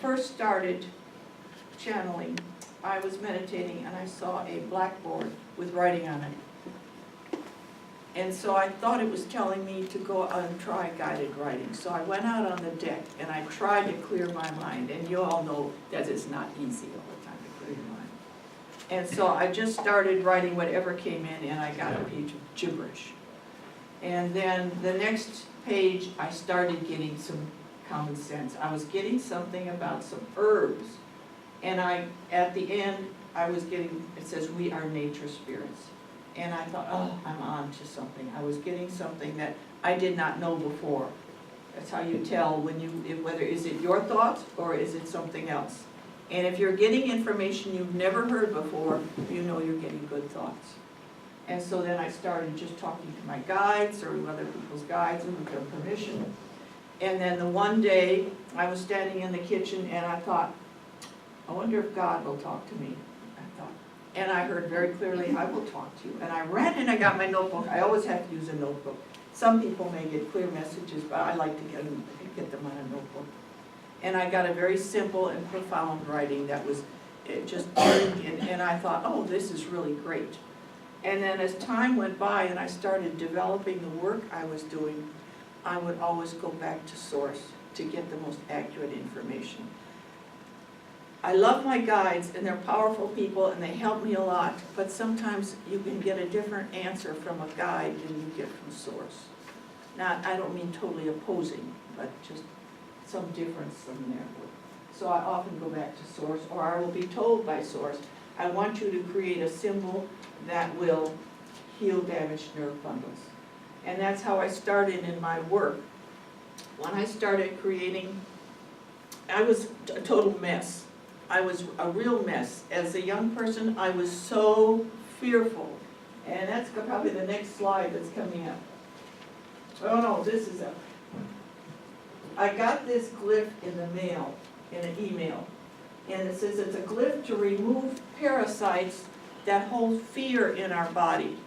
first started channeling, I was meditating and I saw a blackboard with writing on it. And so I thought it was telling me to go out and try guided writing. So I went out on the deck and I tried to clear my mind. And you all know that it's not easy all the time to clear your mind. And so I just started writing whatever came in and I got a page of gibberish. And then the next page I started getting some common sense. I was getting something about some herbs. And at the end, I was getting, it says, we are nature spirits. And I thought, oh, I'm on to something. I was getting something that I did not know before. That's how you tell when whether is it your thoughts or is it something else. And if you're getting information you've never heard before, you know you're getting good thoughts. And so then I started just talking to my guides or other people's guides and with their permission. And then the one day I was standing in the kitchen and I thought, I wonder if God will talk to me. And I heard very clearly, I will talk to you. And I ran and I got my notebook. I always have to use a notebook. Some people may get clear messages, but I like to get them on a notebook. And I got a very simple and profound writing that was just, and I thought, oh, this is really great. And then as time went by and I started developing the work I was doing, I would always go back to source to get the most accurate information. I love my guides and they're powerful people and they help me a lot, but sometimes you can get a different answer from a guide than you get from source. Not, I don't mean totally opposing, but just some difference in there. So I often go back to source, or I will be told by source, I want you to create a symbol that will heal damaged nerve bundles. And that's how I started in my work. When I started creating, I was a total mess. I was a real mess. As a young person, I was so fearful. And that's probably the next slide that's coming up. Oh no, this is up. I got this glyph in the mail, in an email. And it says it's a glyph to remove parasites that hold fear in our body.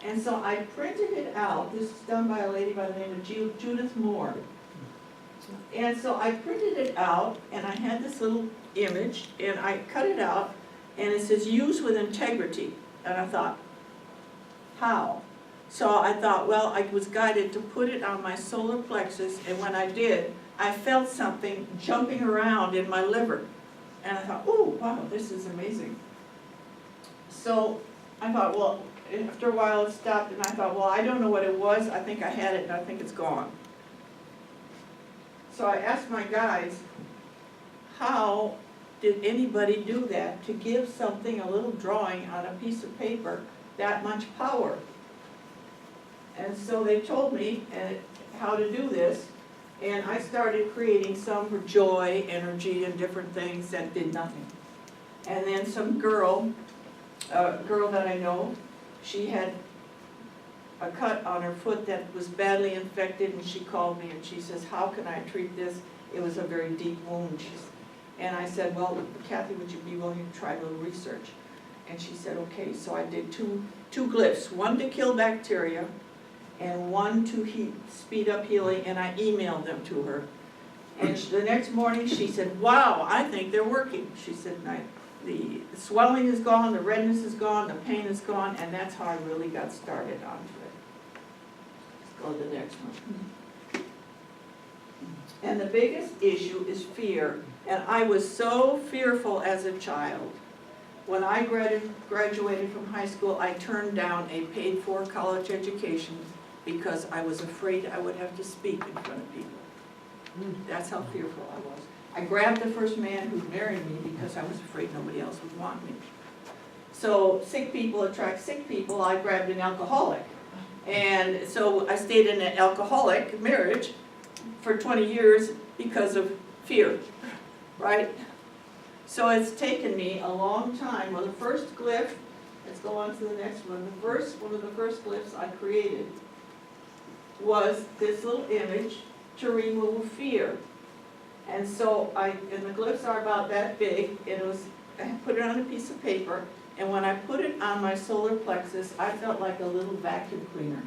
And so I printed it out. This is done by a lady by the name of Judith Moore. And so I printed it out, and I had this little image, and I cut it out, and it says, use with integrity. And I thought, how? So I thought, well, I was guided to put it on my solar plexus, and when I did, I felt something jumping around in my liver. And I thought, oh, wow, this is amazing. So I thought, well, after a while it stopped, and I thought, well, I don't know what it was. I think I had it, and I think it's gone. So I asked my guides, how did anybody do that, to give something, a little drawing on a piece of paper, that much power? And so they told me how to do this, and I started creating some for joy, energy, and different things that did nothing. And then some girl, a girl that I know, she had a cut on her foot that was badly infected, and she called me and she says, how can I treat this? It was a very deep wound. And I said, well, Kathy, would you be willing to try a little research? And she said, okay. So I did two glyphs, one to kill bacteria and one to speed up healing, and I emailed them to her. And the next morning she said, wow, I think they're working. She said, the swelling is gone, the redness is gone, the pain is gone, and that's how I really got started onto it. Let's go to the next one. And the biggest issue is fear. And I was so fearful as a child. When I graduated from high school, I turned down a paid-for college education because I was afraid I would have to speak in front of people. That's how fearful I was. I grabbed the first man who married me because I was afraid nobody else would want me. So sick people attract sick people. I grabbed an alcoholic. And so I stayed in an alcoholic marriage for 20 years because of fear, right? So it's taken me a long time. Well, the first glyph, let's go on to the next one. One of the first glyphs I created was this little image to remove fear. And so and the glyphs are about that big, and I put it on a piece of paper, and when I put it on my solar plexus, I felt like a little vacuum cleaner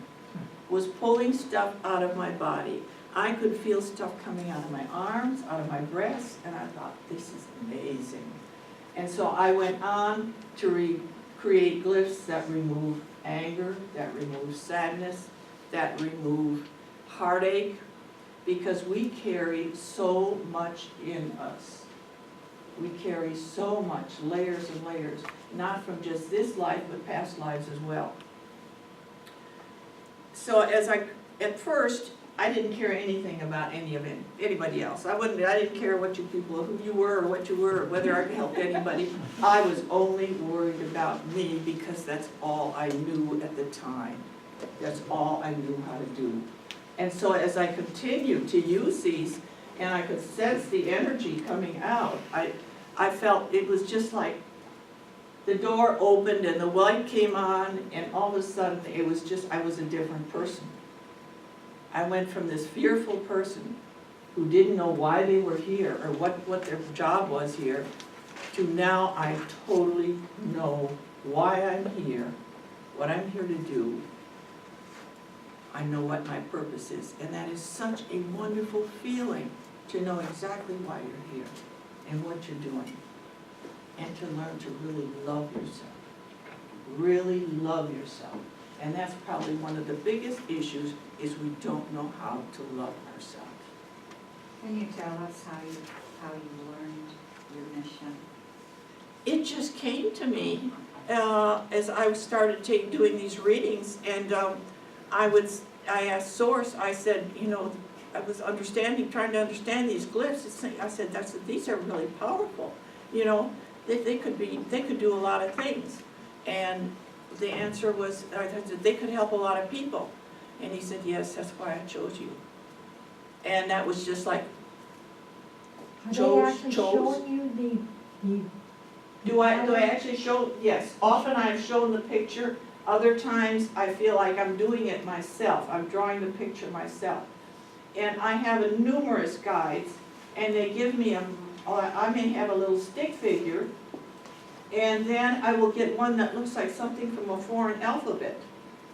was pulling stuff out of my body. I could feel stuff coming out of my arms, out of my breasts, and I thought, this is amazing. And so I went on to create glyphs that remove anger, that remove sadness, that remove heartache, because we carry so much in us. We carry so much, layers and layers, not from just this life, but past lives as well. So at first, I didn't care anything about anybody else. I didn't care what you people, who you were, or what you were, or whether I could help anybody. I was only worried about me because that's all I knew at the time. That's all I knew how to do. And so as I continued to use these, and I could sense the energy coming out, I felt it was just like the door opened and the light came on, and all of a sudden it was just, I was a different person. I went from this fearful person who didn't know why they were here or what their job was here, to now I totally know why I'm here, what I'm here to do. I know what my purpose is, and that is such a wonderful feeling to know exactly why you're here and what you're doing, and to learn to really love yourself. Really love yourself. And that's probably one of the biggest issues, is we don't know how to love ourselves. Can you tell us how you learned your mission? It just came to me as I started doing these readings, and I asked Source, I said, you know, I was trying to understand these glyphs. I said, these are really powerful. You know, they could do a lot of things. And the answer was, I said, they could help a lot of people. And he said, yes, that's why I chose you. And that was just like, chose. Showing you the Do I actually show? Yes. Often I've shown the picture. Other times I feel like I'm doing it myself. I'm drawing the picture myself. And I have numerous guides, and they give me I may have a little stick figure, and then I will get one that looks like something from a foreign alphabet.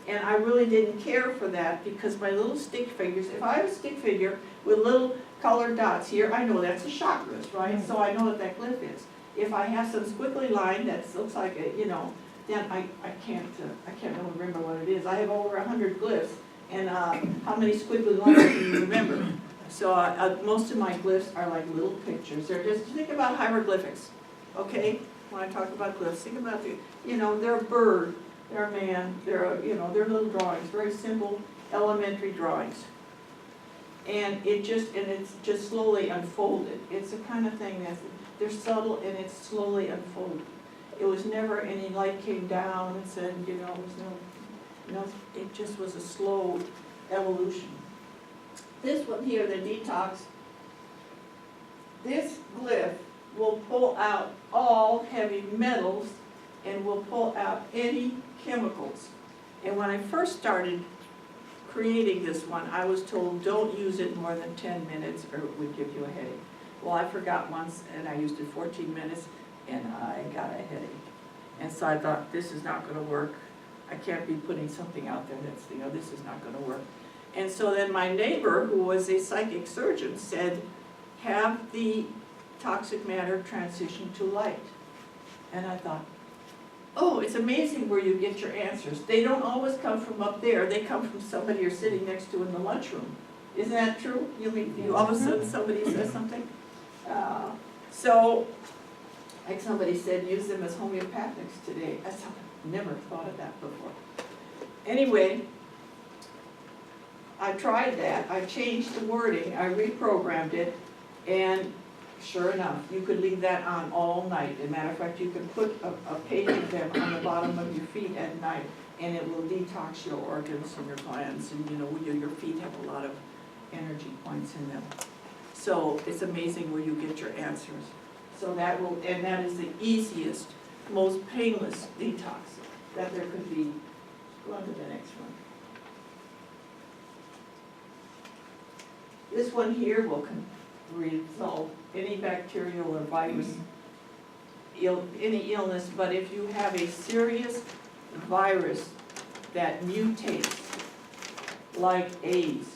And I really didn't care for that, because my little stick figures, if I have a stick figure with little colored dots here, I know that's a chakras, right? So I know what that glyph is. If I have some squiggly line that looks like a, you know, then I can't really remember what it is. I have over 100 glyphs, and how many squiggly lines can you remember? So most of my glyphs are like little pictures. They're just, think about hieroglyphics, okay? When I talk about glyphs, think about they're a bird, they're a man, they're they're little drawings, very simple, elementary drawings. And it's just slowly unfolded. It's the kind of thing they're subtle, and it's slowly unfolded. It was never any light came down and said, it was no, it just was a slow evolution. This one here, the detox, this glyph will pull out all heavy metals and will pull out any chemicals. And when I first started creating this one, I was told, don't use it more than 10 minutes or it would give you a headache. Well, I forgot once, and I used it 14 minutes, and I got a headache. And so I thought, this is not going to work. I can't be putting something out there that's, this is not going to work. And so then my neighbor, who was a psychic surgeon, said, have the toxic matter transition to light. And I thought, oh, it's amazing where you get your answers. They don't always come from up there. They come from somebody you're sitting next to in the lunchroom. Isn't that true? You all of a sudden somebody says something. So, like somebody said, use them as homeopathics today. I never thought of that before. Anyway, I tried that. I changed the wording. I reprogrammed it, and sure enough, you could leave that on all night. As a matter of fact, you can put a page of them on the bottom of your feet at night, and it will detox your organs and your glands, and your feet have a lot of energy points in them. So it's amazing where you get your answers. So that is the easiest, most painless detox that there could be. Go on to the next one. This one here will resolve any bacterial or virus, any illness, but if you have a serious virus that mutates, like AIDS,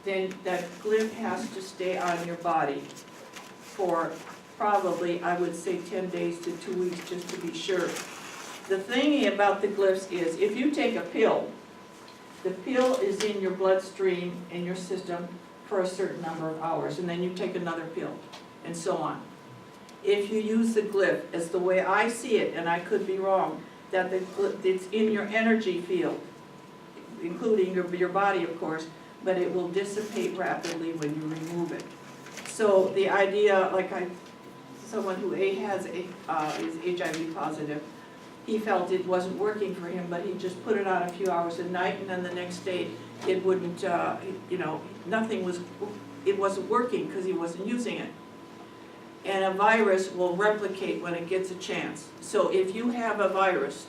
then that glyph has to stay on your body for probably, I would say, 10 days to 2 weeks, just to be sure. The thing about the glyphs is, if you take a pill, the pill is in your bloodstream, in your system, for a certain number of hours, and then you take another pill, and so on. If you use the glyph, as the way I see it, and I could be wrong, that it's in your energy field, including your body, of course, but it will dissipate rapidly when you remove it. So the idea, like someone who is HIV positive, he felt it wasn't working for him, but he just put it on a few hours a night, and then the next day it wouldn't, it wasn't working because he wasn't using it. And a virus will replicate when it gets a chance. So if you have a virus,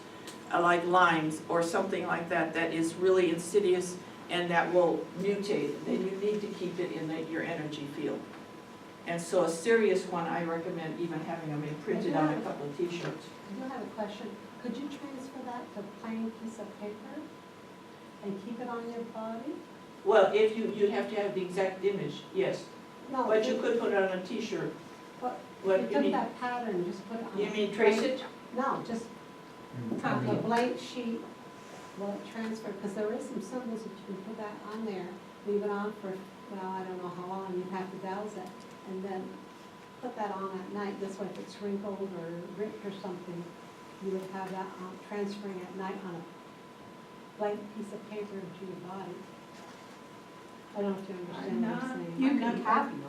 like Lyme's or something like that, that is really insidious and that will mutate, then you need to keep it in your energy field. And so a serious one, I recommend even having them imprinted on a couple of t-shirts. I do have a question. Could you transfer that to a plain piece of paper and keep it on your body? Well, if you'd have to have the exact image, yes. No. But you could put it on a t-shirt. But What you you took mean? that pattern, just put it on. You mean trace it? No, just Copy a it. blank sheet, will it transfer, because there is some symbols that you can put that on there, leave it on for, well, I don't know how long, you have to douse it, and then put that on at night. This way, if it's wrinkled or ripped or something, you would have that transferring at night on a blank piece of paper into your body. I don't know if you understand what I'm saying. You can copy them.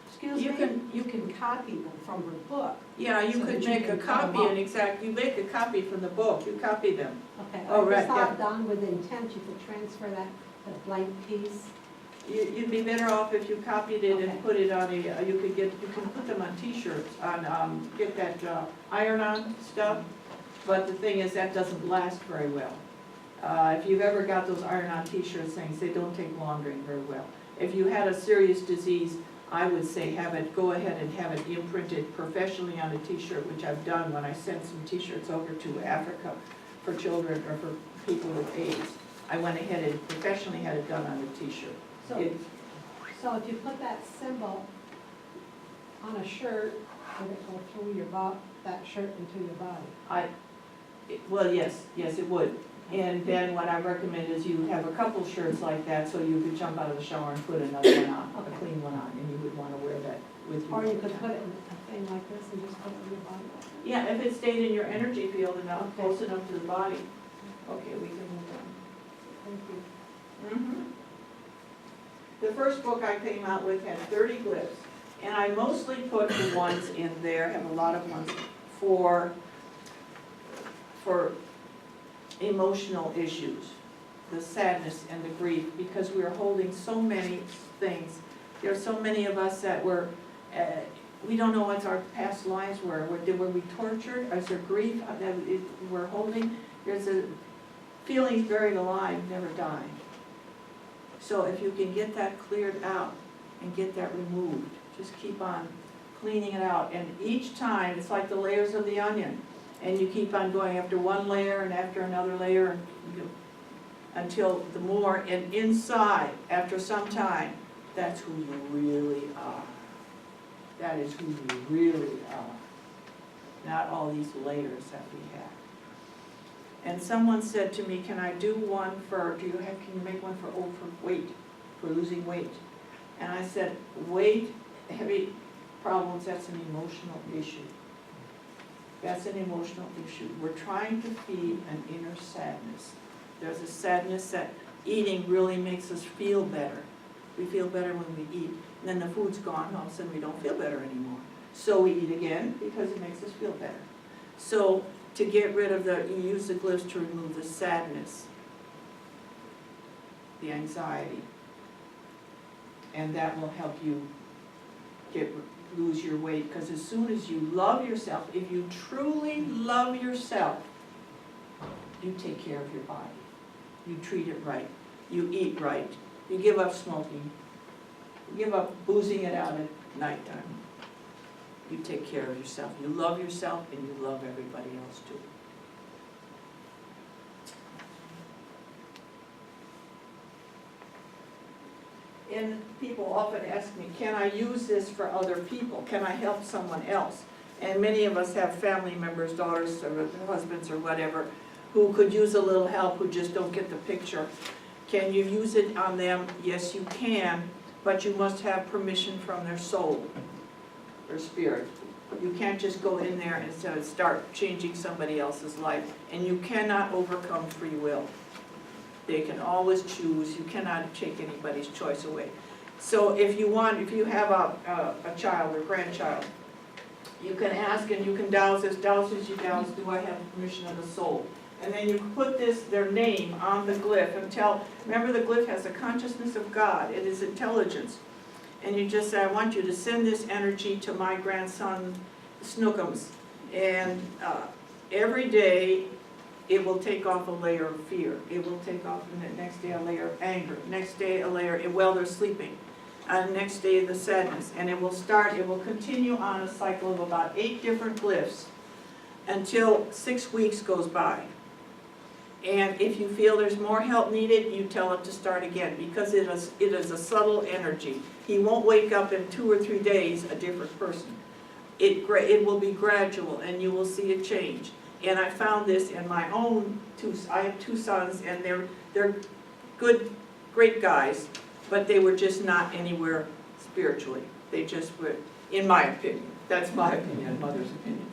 Excuse You me? can- You can copy them from her book. Yeah, you So could that you make a can cut 'em copy, up. and you make a copy from the book, you copy them. Okay, Oh, I right, just thought yeah. done with intent, you could transfer that, the blank piece. You'd be better off if you copied it Okay. and put it on you can put them on t-shirts, get that iron-on stuff, but the thing is, that doesn't last very well. If you've ever got those iron-on t-shirts things, they don't take laundering very well. If you had a serious disease, I would say go ahead and have it imprinted professionally on a t-shirt, which I've done when I sent some t-shirts over to Africa for children or for people with AIDS. I went ahead and professionally had it done on a t-shirt. So, so if you put that symbol on a shirt, would it go through that shirt into your body? Well, yes, it would. And then what I recommend is you have a couple shirts like that, so you could jump out of the shower and put another one on, a clean one on, and you would want to wear that with you. Or you could put it in a thing like this and just put it on your body like that? Yeah, if it stayed in your energy field enough, Okay. close enough to the body. Okay, we can move Thank you. on. The first book I came out with had 30 glyphs, and I mostly put the ones in there, have a lot of ones, for emotional issues, the sadness and the grief, because we are holding so many things. There are so many of us that we don't know what our past lives were. Were we tortured? Is there grief that we're holding? There's feelings buried alive, never die. So if you can get that cleared out and get that removed, just keep on cleaning it out. And each time, it's like the layers of the onion. And you keep on going after one layer and after another layer until the more, and inside, after some time, that's who you really are. That is who you really are. Not all these layers that we have. And someone said to me, can I do one can you make one for weight, for losing weight? And I said, weight, heavy problems, that's an emotional issue. That's an emotional issue. We're trying to feed an inner sadness. There's a sadness that eating really makes us feel better. We feel better when we eat. And then the food's gone, all of a sudden we don't feel better anymore. So we eat again because it makes us feel better. So to get rid of you use the glyphs to remove the sadness, the anxiety. And that will help you lose your weight, because as soon as you love yourself, if you truly love yourself, you take care of your body. You treat it right. You eat right. You give up smoking. You give up boozing it out at nighttime. You take care of yourself. You love yourself and you love everybody else too. and people often ask me, can I use this for other people? Can I help someone else? And many of us have family members, daughters, or husbands, or whatever, who could use a little help, who just don't get the picture. Can you use it on them? Yes, you can, but you must have permission from their soul, their spirit. You can't just go in there and start changing somebody else's life, and you cannot overcome free will. They can always choose. You cannot take anybody's choice away. So if you have a child or grandchild, you can ask and you can Dowsers, you douse, do I have permission of the soul? And then you put their name on the glyph and remember the glyph has a consciousness of God, it is intelligence. And you just say, I want you to send this energy to my grandson, Snookums. And every day, it will take off a layer of fear. It will take off the next day a layer of anger. Next day a layer, while they're sleeping. And next day the sadness. And it will continue on a cycle of about 8 different glyphs until 6 weeks goes by. And if you feel there's more help needed, you tell him to start again, because it is a subtle energy. He won't wake up in 2 or 3 days a different person. It will be gradual, and you will see a change. And I found this in my own I have 2 sons, and they're good, great guys, but they were just not anywhere spiritually. They just were, in my opinion. That's my opinion, mother's opinion.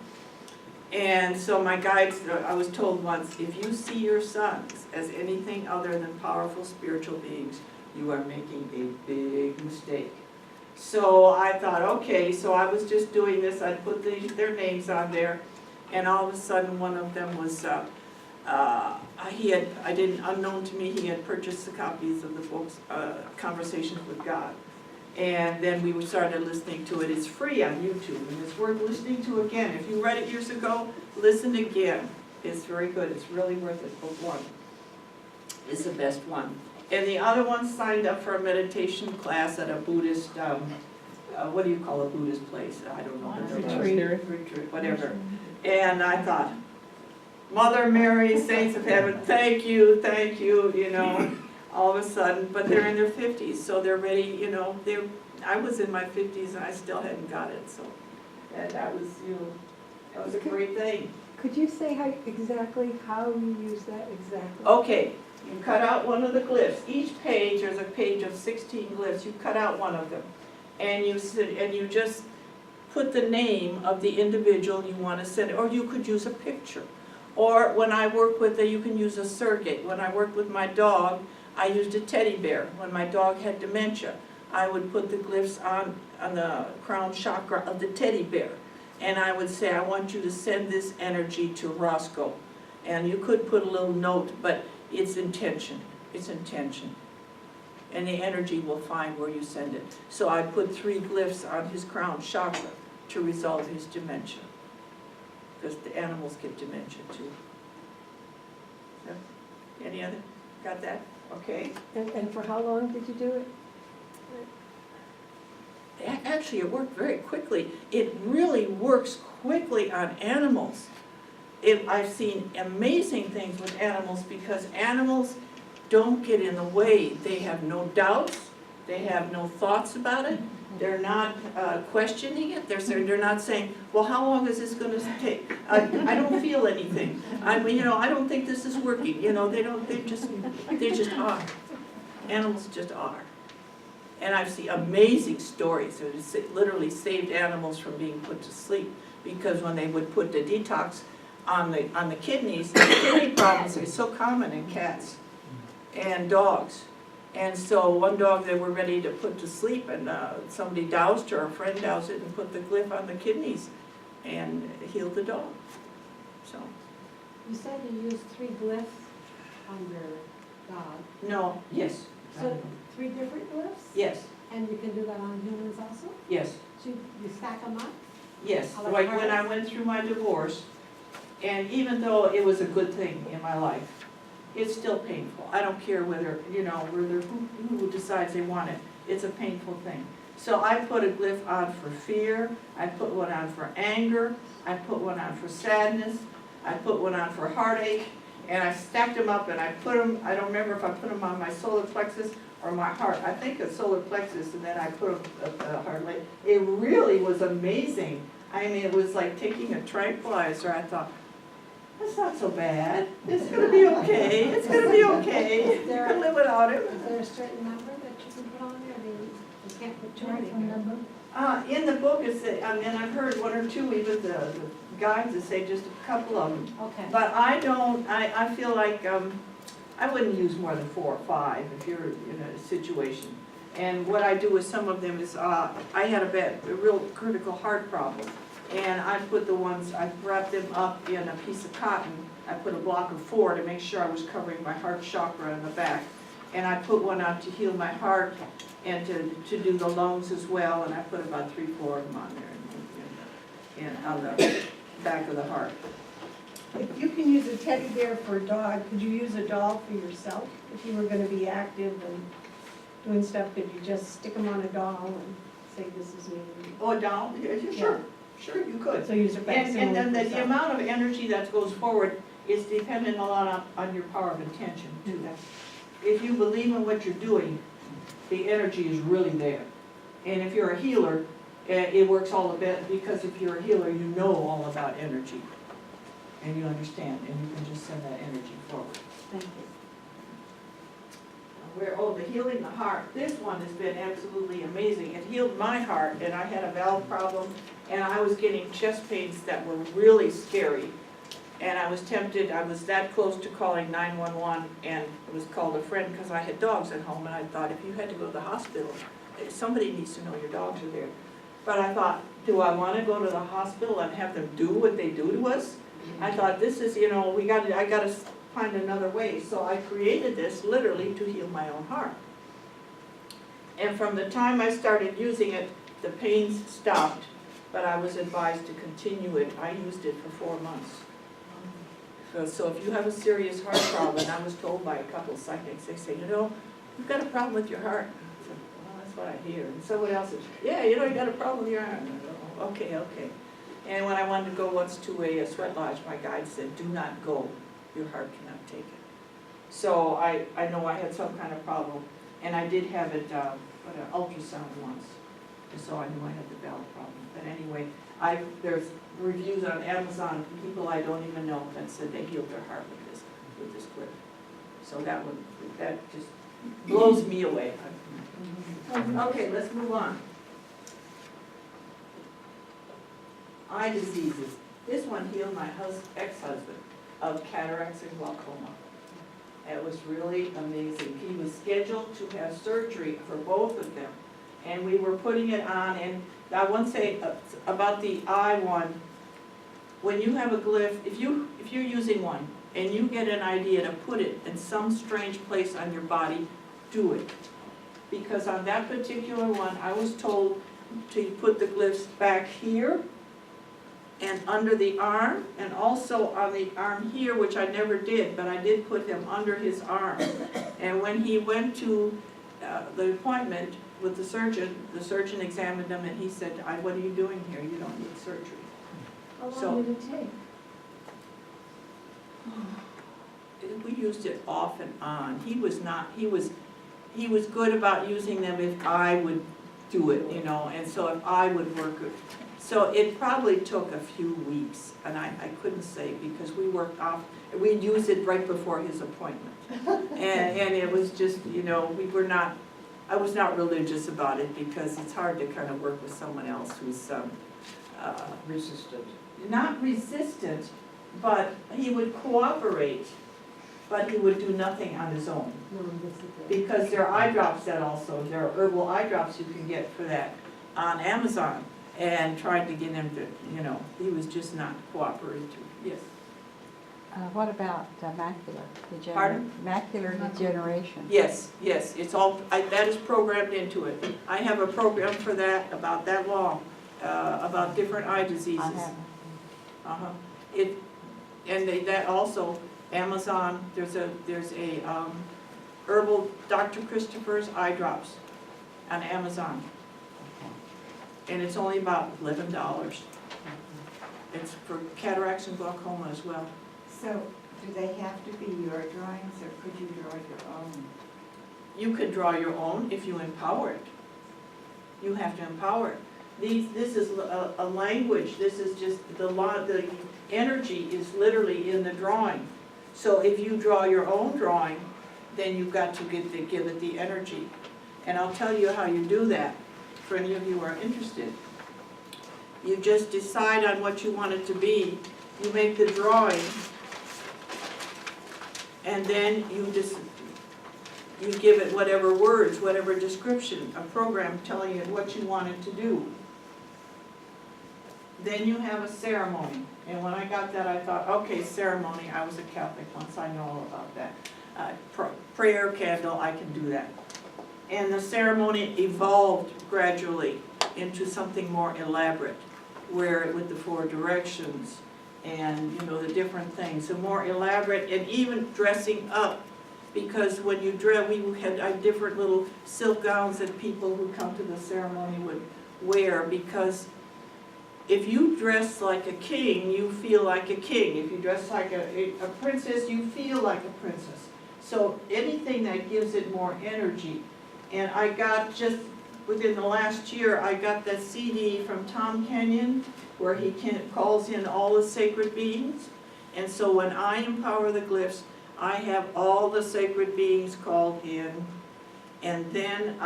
And so my guides, I was told once, if you see your sons as anything other than powerful spiritual beings, you are making a big mistake. So I thought, okay, so I was just doing this, I'd put their names on there, and all of a sudden one of them was, unknown to me, he had purchased the copies of the books, Conversations with God. And then we started listening to it. It's free on YouTube, and it's worth listening to again. If you read it years ago, listen again. It's very good. It's really worth it. Book 1 is the best one. And the other one signed up for a meditation class at a Buddhist, what do you call a Buddhist place? I don't know. Retreat, whatever. And I thought, Mother Mary, saints of heaven, thank you, you know. All of a sudden, but they're in their 50s, so they're ready, you know, I was in my 50s and I still hadn't got it, so that was a great thing. Could you say exactly how you use that exactly? Okay, you cut out one of the glyphs. Each page, there's a page of 16 glyphs. You cut out one of them, and you just put the name of the individual you want to send, or you could use a picture. Or when I work with you can use a surrogate. When I worked with my dog, I used a teddy bear. When my dog had dementia, I would put the glyphs on the crown chakra of the teddy bear. And I would say, I want you to send this energy to Roscoe. And you could put a little note, but it's intention. It's intention. And the energy will find where you send it. So I put 3 glyphs on his crown chakra to resolve his dementia. Because the animals get dementia too. So, any other? Got that? Okay. And for how long did you do it? Actually, it worked very quickly. It really works quickly on animals. I've seen amazing things with animals because animals don't get in the way. They have no doubts. They have no thoughts about it. They're not questioning it. They're not saying, well, how long is this going to take? I don't feel anything. I don't think this is working. They just are. Animals just are. And I've seen amazing stories. It literally saved animals from being put to sleep because when they would put the detox on the kidneys, kidney problems are so common in cats and dogs. And so one dog they were ready to put to sleep, and somebody doused her, a friend doused it and put the glyph on the kidneys and healed the dog. So. You said you used 3 glyphs on your dog. No, yes. So 3 different glyphs? Yes, And you can do that on humans also? yes, So you stack them up? yes. How about Like when I hearts? went through my divorce, and even though it was a good thing in my life, it's still painful. I don't care whether who decides they want it. It's a painful thing. So I put a glyph on for fear. I put one on for anger. I put one on for sadness. I put one on for heartache. And I stacked them up and I put them, I don't remember if I put them on my solar plexus or my heart, I think a solar plexus, and then I put a heart rate. It really was amazing. I mean, it was like taking a tranquilizer. I thought, that's not so bad. It's gonna be okay. It's gonna be okay. You can live without it. Is there a certain number that you can put on there? I mean, you can't put too many. In the book, it's, and I've heard one or two, even the guides that say just a couple of them. Okay. But I don't, I feel like, I wouldn't use more than 4 or 5 if you're in a situation. And what I do with some of them is, I had a real critical heart problem. And I put the ones, I wrapped them up in a piece of cotton. I put a block of 4 to make sure I was covering my heart chakra in the back. And I put one out to heal my heart and to do the lungs as well. And I put about 3 or 4 of them on there and on the back of the heart. If you can use a teddy bear for a dog, could you use a doll for yourself? If you were gonna be active and doing stuff, could you just stick them on a doll and say, this is me? Oh, down? Yeah, sure, sure you could. So use a facsimile And then for the yourself. amount of energy that goes forward is dependent a lot on your power of intention too. If you believe in what you're doing, the energy is really there. And if you're a healer, it works all the better, because if you're a healer, you know all about energy. And you understand, and you can just send that energy forward. Thank you. The healing the heart. This one has been absolutely amazing. It healed my heart, and I had a valve problem, and I was getting chest pains that were really scary. And I was tempted, I was that close to calling 911, and it was called a friend because I had dogs at home, and I thought, if you had to go to the hospital, somebody needs to know your dogs are there. But I thought, do I want to go to the hospital and have them do what they do to us? I thought, this is, I gotta find another way. So I created this literally to heal my own heart. And from the time I started using it, the pains stopped, but I was advised to continue it. I used it for 4 months. So if you have a serious heart problem, and I was told by a couple of psychics, they say, you've got a problem with your heart. I said, well, that's what I hear. And someone else said, yeah, you got a problem with your heart. And I go, okay. And when I wanted to go once to a sweat lodge, my guide said, do not go. Your heart cannot take it. So I know I had some kind of problem. And I did have it, an ultrasound once. So I knew I had the valve problem. But anyway, there's reviews on Amazon, people I don't even know that said they healed their heart with this clip. So that just blows me away. Okay, let's move on. Eye diseases. This one healed my ex-husband of cataracts and glaucoma. It was really amazing. He was scheduled to have surgery for both of them. And we were putting it on, and I want to say about the eye one, when you have a glyph, if you're using one and you get an idea to put it in some strange place on your body, do it. Because on that particular one, I was told to put the glyphs back here and under the arm, and also on the arm here, which I never did, but I did put him under his arm. And when he went to the appointment with the surgeon examined him, and he said, what are you doing here? You don't need surgery. How So- long did it take? We used it off and on. He was good about using them if I would do it, and so if I would work it. So it probably took a few weeks, and I couldn't say, because we worked off, we'd use it right before his appointment. And it was just, I was not religious about it, because it's hard to kind of work with someone else who's Resistant. not resistant, but he would cooperate, but he would do nothing on his own. Because there are eye drops there are herbal eye drops you can get for that on Amazon, and tried to get him to, he was just not cooperative. Yes. What about macular Pardon? macular degeneration? Yes, it's all, that is programmed into it. I have a program for that, about that long, about different eye diseases. I haven't. That also, Amazon, there's a herbal Dr. Christopher's eye drops on Amazon. And it's only about $11. It's for cataracts and glaucoma as well. So, do they have to be your drawings, or could you draw your own? You could draw your own if you empower it. You have to empower it. This is a language, this is just, the energy is literally in the drawing. So if you draw your own drawing, then you've got to give it the energy. And I'll tell you how you do that, for any of you who are interested. You just decide on what you want it to be. You make the drawing, and then you give it whatever words, whatever description, a program telling it what you want it to do. Then you have a ceremony. And when I got that, I thought, okay, ceremony, I was a Catholic once, I know all about that. Prayer, candle, I can do that. And the ceremony evolved gradually into something more elaborate, where with the 4 directions and, you know, the different things, and more elaborate, and even dressing up. Because when you dress, we had different little silk gowns that people who come to the ceremony would wear, because if you dress like a king, you feel like a king. If you dress like a princess, you feel like a princess. So anything that gives it more energy. And I got, just within the last year, I got that CD from Tom Kenyon, where he calls in all the sacred beings. And so when I empower the glyphs, I have all the sacred beings called in. And then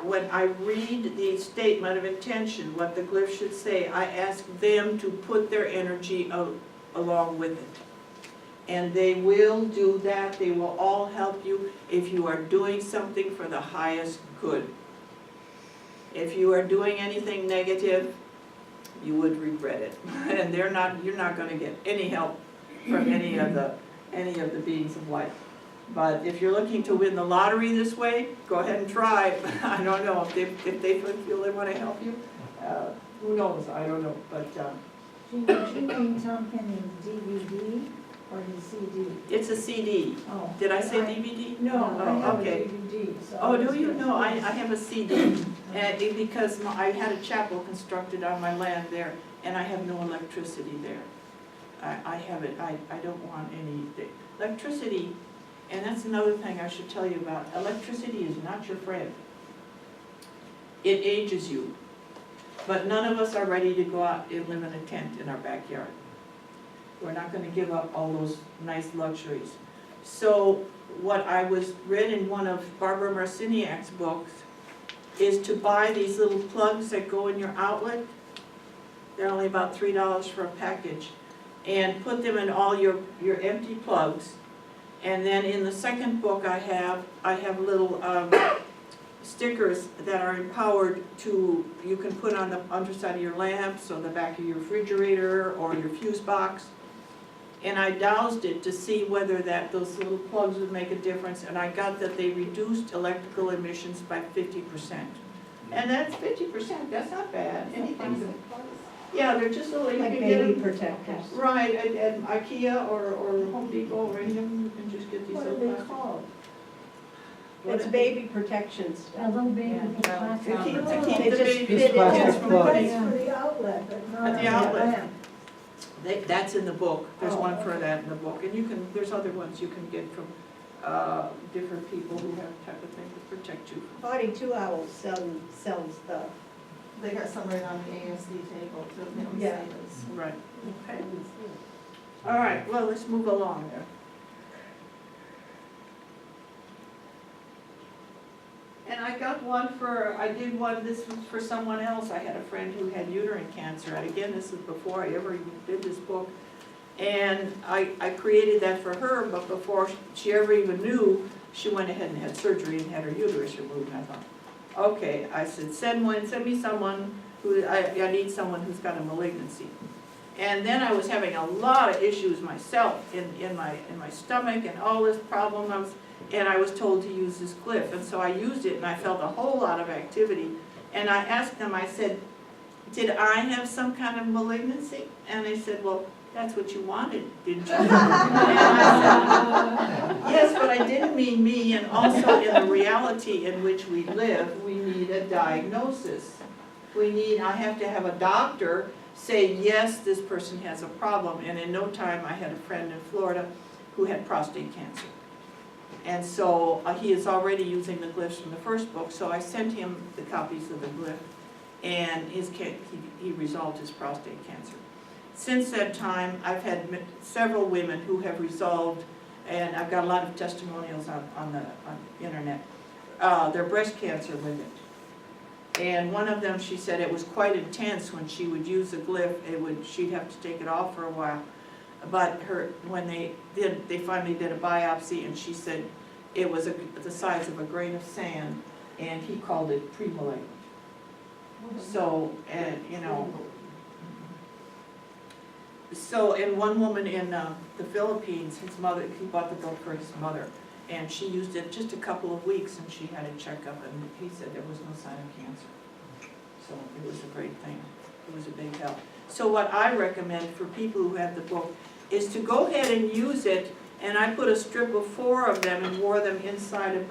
when I read the statement of intention, what the glyph should say, I ask them to put their energy along with it. And they will do that. They will all help you if you are doing something for the highest good. If you are doing anything negative, you would regret it. And you're not going to get any help from any of the beings of light. But if you're looking to win the lottery this way, go ahead and try. I don't know if they feel they want to help you. Who knows? I don't know. But Do you mean Tom Kenyon's DVD or his CD? it's a CD. Oh. Did I say DVD? No, I Oh, have a okay. DVD, so. Oh, do you? No, I have a CD. Because I had a chapel constructed on my land there, and I have no electricity there. I have it. I don't want any electricity. And that's another thing I should tell you about. Electricity is not your friend. It ages you. But none of us are ready to go out and live in a tent in our backyard. We're not going to give up all those nice luxuries. So what I read in one of Barbara Marciniak's books is to buy these little plugs that go in your outlet. They're only about $3 for a package. And put them in all your empty plugs. And then in the second book I have little stickers that are empowered you can put on the underside of your lamps or the back of your refrigerator or your fuse box. And I dowsed it to see whether those little plugs would make a difference, and I got that they reduced electrical emissions by 50%. And that's 50%, that's not bad. Anything. Yeah, they're just little, you Like can get baby them. protectors. Right, at IKEA or Home Depot or any of them, you can just get these What are little they plastic. called? It's baby protection A stuff. little baby Yeah. plastic. To keep They the just babies fit from in. kids from That's putting. for the outlet, but not At the on outlet. lamp. That's in the book, there's Oh, one for okay. that in the book, and there's other ones you can get from different people who have type of thing to protect you. Body 2 Owls sells the, They got some right on the ASD table, so they don't Yeah. say this. Right. Okay. All right, well, let's move along there. And I got I did one, this was for someone else. I had a friend who had uterine cancer, and again, this is before I ever even did this book. And I created that for her, but before she ever even knew, she went ahead and had surgery and had her uterus removed, and I thought, okay, I said, send me someone I need someone who's got a malignancy. And then I was having a lot of issues myself in my stomach and all this problem. And I was told to use this glyph, and so I used it, and I felt a whole lot of activity. And I asked them, I said, did I have some kind of malignancy? And they said, well, that's what you wanted, didn't you? And I said, yes, but I didn't mean me, and also in the reality in which we live, we need a diagnosis. I have to have a doctor say, yes, this person has a problem. And in no time, I had a friend in Florida who had prostate cancer. And so he is already using the glyphs from the first book, so I sent him the copies of the glyph, and he resolved his prostate cancer. Since that time, I've had several women who have resolved, and I've got a lot of testimonials on the internet, their breast cancer with it. And one of them, she said it was quite intense when she would use the glyph. She'd have to take it off for a while. But when they finally did a biopsy, and she said it was the size of a grain of sand, and he called it pre-malignant. So, and you know, so, and one woman in the Philippines, his mother, he bought the book for his mother, and she used it just a couple of weeks, and she had a checkup, and he said there was no sign of cancer. So it was a great thing. It was a big help. So what I recommend for people who have the book is to go ahead and use it, and I put a strip of 4 of them and wore them inside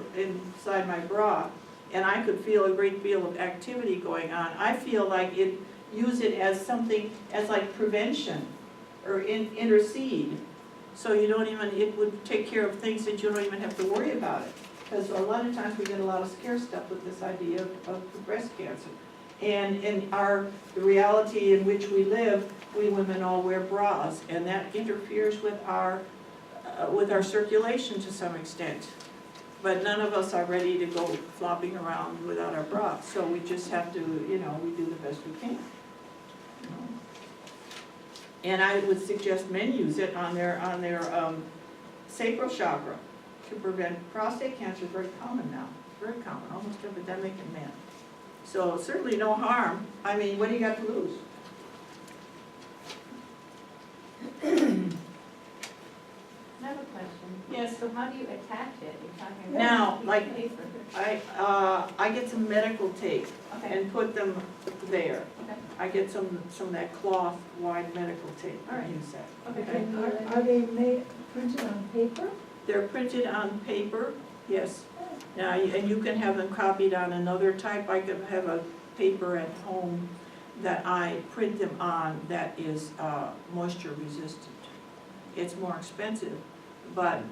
my bra, and I could feel a great deal of activity going on. I feel like use it as something, as like prevention, or intercede. So you don't even, it would take care of things that you don't even have to worry about it. Because a lot of times we get a lot of scare stuff with this idea of breast cancer. And in the reality in which we live, we women all wear bras, and that interferes with our circulation to some extent. But none of us are ready to go flopping around without our bra, so we just have to, you know, we do the best we can. You know. And I would suggest men use it on their sacral chakra to prevent prostate cancer. Very common now, very common, almost epidemic in men. So certainly no harm. I mean, what do you got to lose? I have a question. Yes. So how do you attach it? You're talking about Now, a piece like, of paper. I get some medical tape Okay, and put them there. okay, I get some of that cloth wide medical tape All right. and use that. okay. Are they printed on paper? They're printed on paper, yes. Now, and you can have them copied on another type. I could have a paper at home that I print them on that is moisture resistant. It's more expensive, but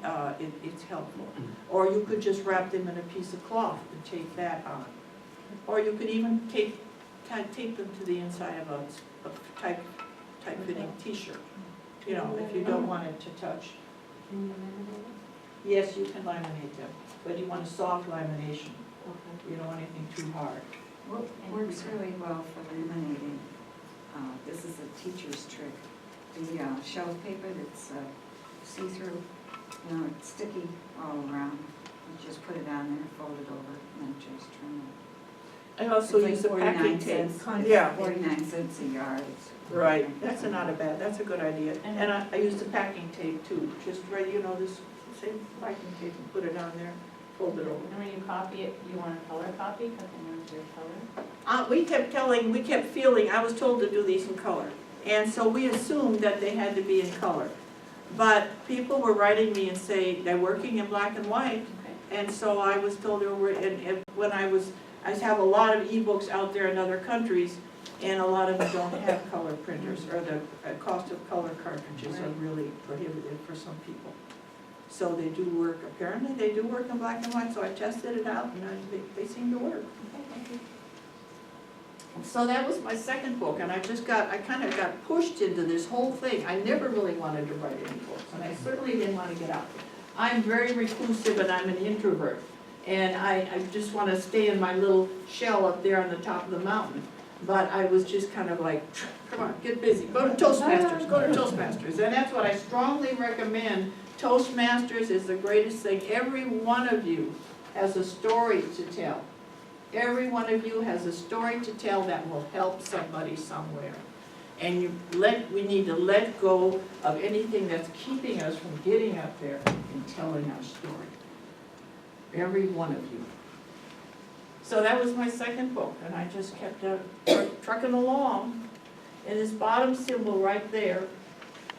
it's helpful. Or you could just wrap them in a piece of cloth and tape that on. Or you could even tape them to the inside of a tight-fitting t-shirt, you know, if you don't want it to touch. Can you laminate it? Yes, you can laminate them, but you want a soft lamination. Okay. You don't want anything too hard. Works really well for laminating. This is a teacher's trick. The shelf paper that's see-through, you know, it's sticky all around. You just put it on there, fold it over, and then just trim it. I also It's like use a packing 49 tape. cents. Yeah, 49 cents a yard. right, that's that's a good idea. And I use the packing tape too, just right, you know, this same packing tape and put it on there, fold it over. And when you copy it, you want a color copy, because it knows your color? We kept feeling, I was told to do these in color. And so we assumed that they had to be in color. But people were writing me and saying they're working in black and white. Okay. And so I was told there were, and when I have a lot of ebooks out there in other countries, and a lot of them don't have color printers, or the cost of color cartridges are really prohibitive for some people. So they do work, apparently they do work in black and white, so I tested it out, and they seem to work. So that was my second book, and I kind of got pushed into this whole thing. I never really wanted to write any books, and I certainly didn't want to get out. I'm very reclusive, and I'm an introvert, and I just want to stay in my little shell up there on the top of the mountain. But I was just kind of like, come on, get busy, go to Toastmasters, go to Toastmasters. And that's what I strongly recommend. Toastmasters is the greatest thing. Every one of you has a story to tell. Every one of you has a story to tell that will help somebody somewhere. And we need to let go of anything that's keeping us from getting up there and telling our story. Every one of you. So that was my second book, and I just kept trucking along. And this bottom symbol right there,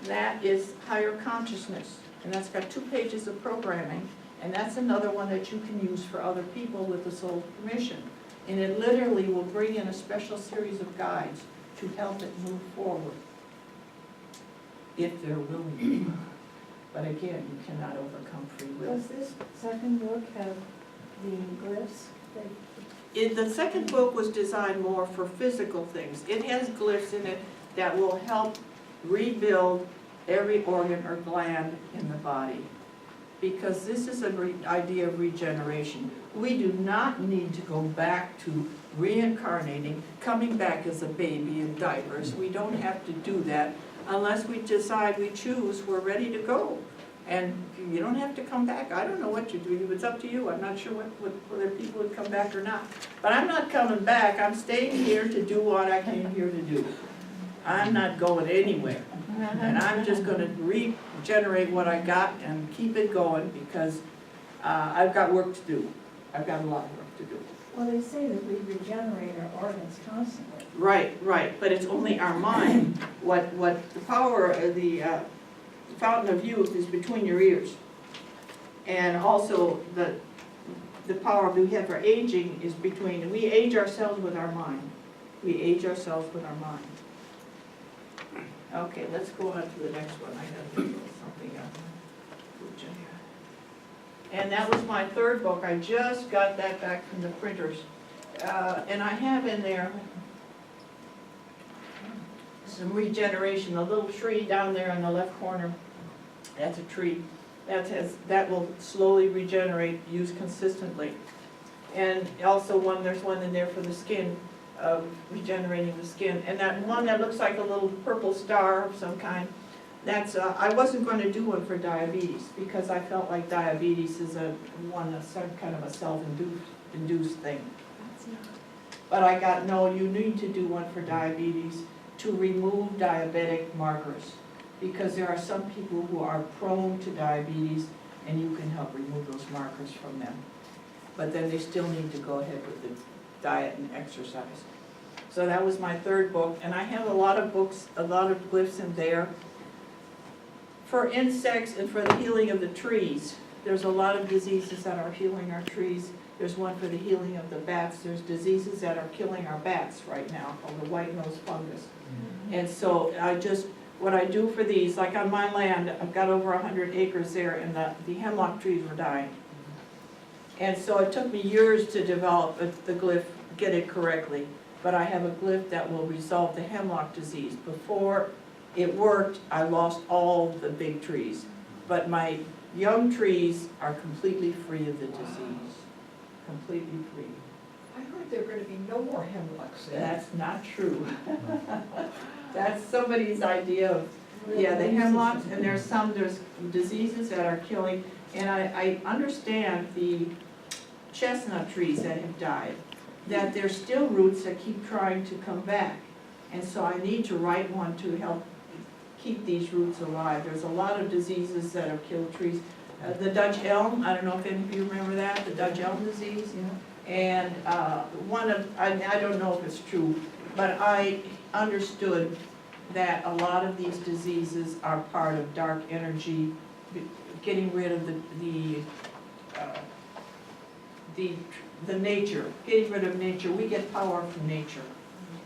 that is higher consciousness. And that's got 2 pages of programming. And that's another one that you can use for other people with the soul's permission. And it literally will bring in a special series of guides to help it move forward, if they're willing. But again, you cannot overcome free will. Does this second book have the glyphs? The second book was designed more for physical things. It has glyphs in it that will help rebuild every organ or gland in the body. Because this is an idea of regeneration. We do not need to go back to reincarnating, coming back as a baby in diapers. We don't have to do that unless we decide, we choose, we're ready to go. And you don't have to come back. I don't know what you do. It's up to you. I'm not sure whether people would come back or not. But I'm not coming back. I'm staying here to do what I came here to do. I'm not going anywhere. And I'm just going to regenerate what I got and keep it going because I've got work to do. I've got a lot of work to do. Well, they say that we regenerate our organs constantly. Right, right. But it's only our mind. What the power of the fountain of youth is between your ears. And also the power we have for aging is between, we age ourselves with our mind. We age ourselves with our mind. Okay, let's go on to the next one. I got to do something else. And that was my third book. I just got that back from the printers. And I have in there some regeneration, a little tree down there in the left corner. That's a tree that will slowly regenerate, used consistently. And also there's one in there for the skin, regenerating the skin. And that one that looks like a little purple star of some kind, that's, I wasn't going to do one for diabetes because I felt like diabetes is some kind of a self-induced thing. But I got, no, you need to do one for diabetes to remove diabetic markers. Because there are some people who are prone to diabetes and you can help remove those markers from them. But then they still need to go ahead with the diet and exercise. So that was my third book, and I have a lot of books, a lot of glyphs in there. For insects and for the healing of the trees, there's a lot of diseases that are healing our trees. There's one for the healing of the bats. There's diseases that are killing our bats right now, called the white-nosed fungus. And so what I do for these, like on my land, I've got over 100 acres there, and the hemlock trees were dying. And so it took me years to develop the glyph, get it correctly. But I have a glyph that will resolve the hemlock disease. Before it worked, I lost all the big trees. But my young trees are completely free of the disease. Completely free. I heard there were going to be no more hemlocks then. That's not true. That's somebody's idea of, yeah, the hemlocks, and there's diseases that are killing, and I understand the chestnut trees that have died, that there's still roots that keep trying to come back. And so I need to write one to help keep these roots alive. There's a lot of diseases that have killed trees. The Dutch elm, I don't know if any of you remember that, the Dutch elm disease. Yeah. And I don't know if it's true, but I understood that a lot of these diseases are part of dark energy, getting rid of the nature, getting rid of nature. We get power from nature,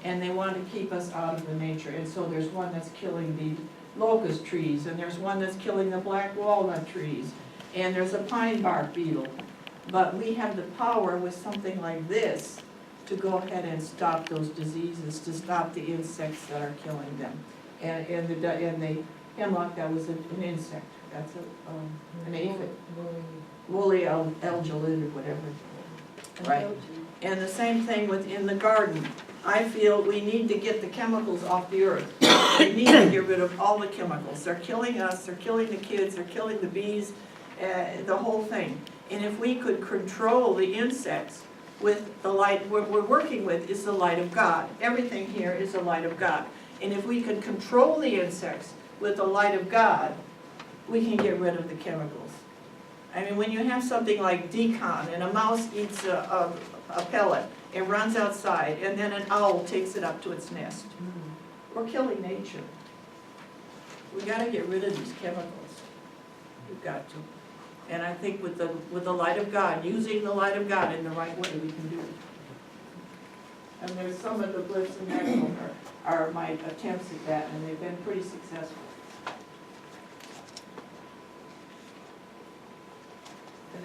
and they want to keep us out of the nature. And so there's one that's killing the locust trees, and there's one that's killing the black walnut trees, and there's a pine bark beetle. But we have the power with something like this to go ahead and stop those diseases, to stop the insects that are killing them. And the hemlock, that was an insect. That's an aphid. Woolly algalid or whatever. Right. And the same thing within the garden. I feel we need to get the chemicals off the earth. We need to get rid of all the chemicals. They're killing us, they're killing the kids, they're killing the bees, the whole thing. And if we could control the insects with the light, what we're working with is the light of God. Everything here is the light of God. And if we can control the insects with the light of God, we can get rid of the chemicals. I mean, when you have something like decon and a mouse eats a pellet, it runs outside, and then an owl takes it up to its nest. We're killing nature. We got to get rid of these chemicals. We've got to. And I think with the light of God, using the light of God in the right way, we can do it. And there's some of the glyphs in that book are my attempts at that, and they've been pretty successful.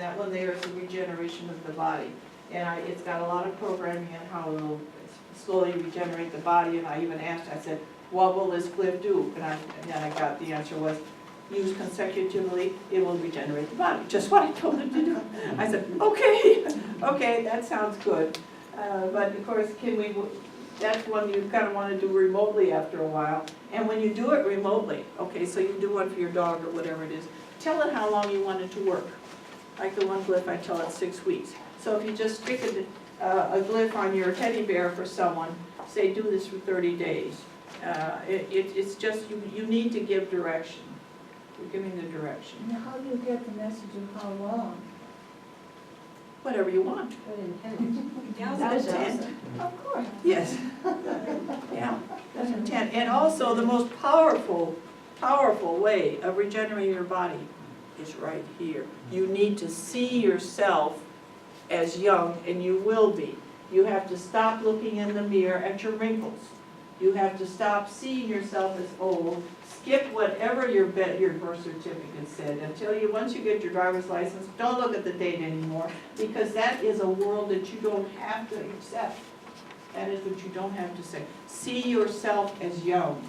that one there is the regeneration of the body. And it's got a lot of programming and how it'll slowly regenerate the body, and I even asked, I said, what will this glyph do? And I got the answer was, used consecutively, it will regenerate the body, just what I told it to do. I said, okay, okay, that sounds good. But of course, that's one you kind of want to do remotely after a while. And when you do it remotely, okay, so you do one for your dog or whatever it is, tell it how long you want it to work. Like the one glyph, I tell it 6 weeks. So if you just stick a glyph on your teddy bear for someone, say do this for 30 days. It's just, you need to give direction. You're giving the direction. Now, how do you get the message of how long? Whatever you want. Good intent. That's intent. Of course. Yes. Yeah, that's intent. And also the most powerful way of regenerating your body is right here. You need to see yourself as young, and you will be. You have to stop looking in the mirror at your wrinkles. You have to stop seeing yourself as old. Skip whatever your birth certificate said until once you get your driver's license, don't look at the date anymore, because that is a world that you don't have to accept. That is what you don't have to say. See yourself as young.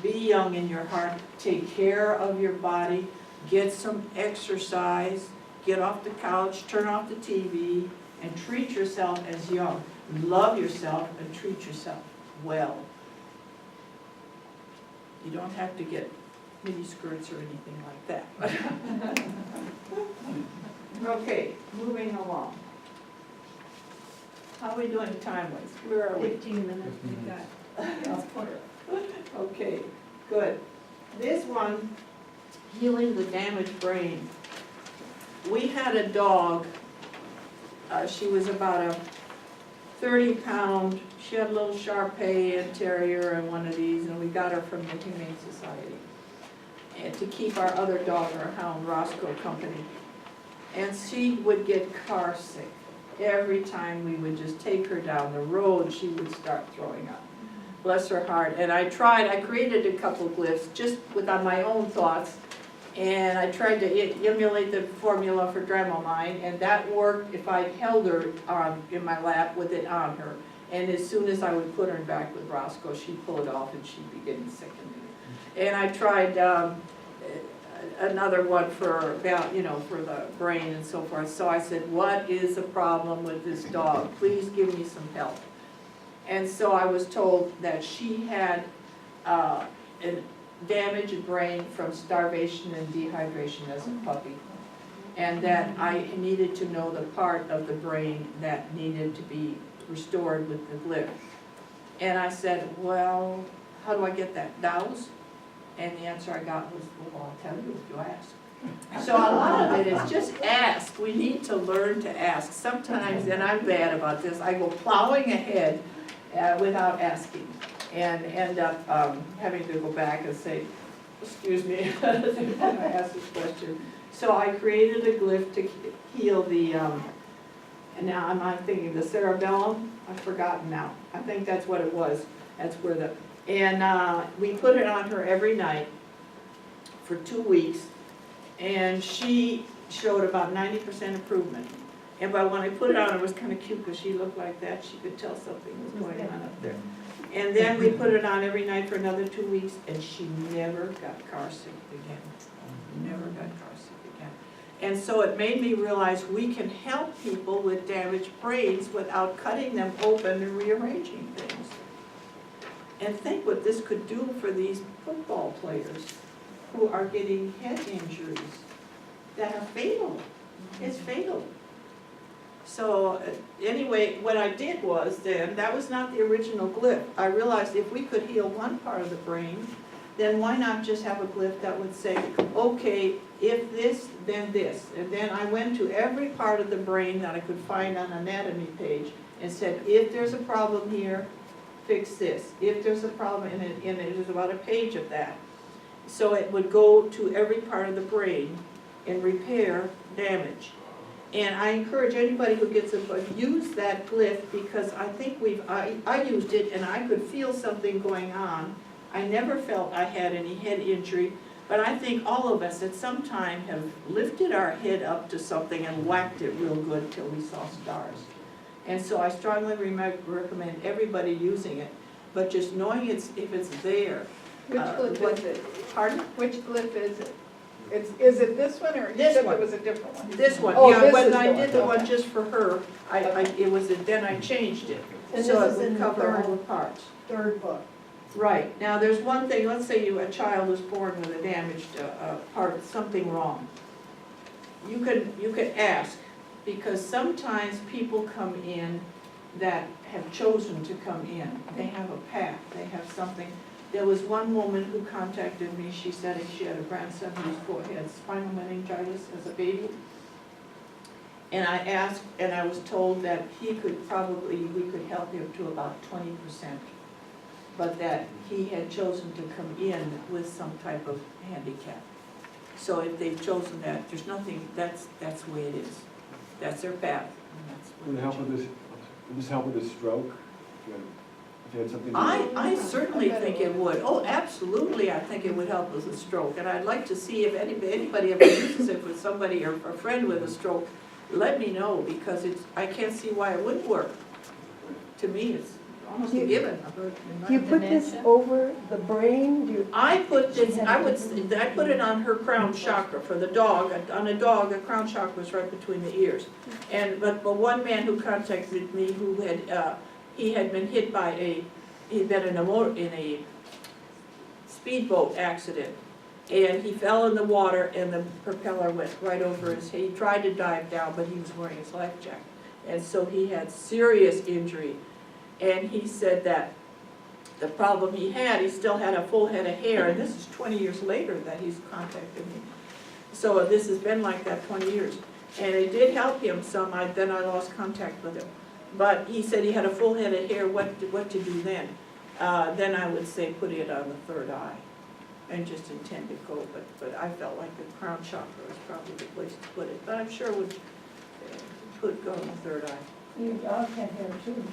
Be young in your heart. Take care of your body. Get some exercise. Get off the couch. Turn off the TV. And treat yourself as young. Love yourself and treat yourself well. You don't have to get mini skirts or anything like that. Okay, moving along. How are we doing time-wise? Where are we? 15 minutes, we got. Okay, good. This one, healing the damaged brain. We had a dog, she was about a 30-pound, she had a little Shar-Pei and Terrier and one of these, and we got her from the Humane Society. And to keep our other dog, our hound, Roscoe, company. And she would get car sick. Every time we would just take her down the road, she would start throwing up. Bless her heart. And I created a couple of glyphs just on my own thoughts. And I tried to emulate the formula for Dramamine, and that worked if I held her in my lap with it on her. And as soon as I would put her back with Roscoe, she'd pull it off and she'd be getting sick in it. And I tried another one for the brain and so forth. So I said, what is the problem with this dog? Please give me some help. And so I was told that she had an damaged brain from starvation and dehydration as a puppy, and that I needed to know the part of the brain that needed to be restored with the glyph. And I said, well, how do I get that? Dows? And the answer I got was, well, I'll tell you if you ask. So a lot of it is just ask. We need to learn to ask. Sometimes, and I'm bad about this, I go plowing ahead without asking, and end up having to go back and say, excuse me, I asked this question. So I created a glyph to heal the, and now I'm thinking the cerebellum, I've forgotten now. I think that's what it was. That's where and we put it on her every night for 2 weeks, and she showed about 90% improvement. And but when I put it on, it was kind of cute because she looked like that. She could tell something was going on up there. And then we put it on every night for another 2 weeks, and she never got car sick again. Never got car sick again. And so it made me realize we can help people with damaged brains without cutting them open and rearranging things. And think what this could do for these football players who are getting head injuries that are fatal. It's fatal. So anyway, what I did was then, that was not the original glyph. I realized if we could heal one part of the brain, then why not just have a glyph that would say, okay, if this, then this. And then I went to every part of the brain that I could find on an anatomy page and said, if there's a problem here, fix this. If there's a problem, and there's about a page of that. So it would go to every part of the brain and repair damage. And I encourage anybody who gets a book, use that glyph, because I think I used it and I could feel something going on. I never felt I had any head injury, But I think all of us at some time have lifted our head up to something and whacked it real good till we saw stars. And so I strongly recommend everybody using it, but just knowing if it's there. Which what- glyph is it? Pardon? Which glyph is it? Is it this one, or you This said one. there was a different one? This one, Oh, yeah, this when is I the did the one, one okay. just for her, then I changed it. And So this it is in would the cover all third- the parts. Third book. Right, now there's one thing, let's say a child was born with a damaged part, something wrong. You could ask, because sometimes people come in that have chosen to come in. They have a path, they have something. There was one woman who contacted me, she said she had a grandson who had spinal meningitis as a baby. And I asked, and I was told that we could help him to about 20%. But that he had chosen to come in with some type of handicap. So if they've chosen that, there's nothing, that's the way it is. That's their path. And that's what Would it they help choose. with this, would this help with a stroke? If you had something. I certainly think it would. Oh, absolutely, I think it would help with a stroke. And I'd like to see if anybody ever uses it with somebody or a friend with a stroke, let me know, because I can't see why it wouldn't work. To me, it's almost a You- given. Do you put this over the brain? Do you? I put this, I put it on her crown chakra for the dog. On a dog, a crown chakra is right between the ears. But one man who contacted me who he had been hit by he'd been in a speedboat accident. And he fell in the water and the propeller went right over his head. He tried to dive down, but he was wearing his life jacket. And so he had serious injury. And he said that the problem he still had a full head of hair, and this is 20 years later that he's contacted me. So this has been like that 20 years. And it did help him some, then I lost contact with him. But he said he had a full head of hair, what to do then? Then I would say put it on the third eye and just intend to go, but I felt like the crown chakra was probably the place to put it. But I'm sure would go on the third eye. Your dog had hair too.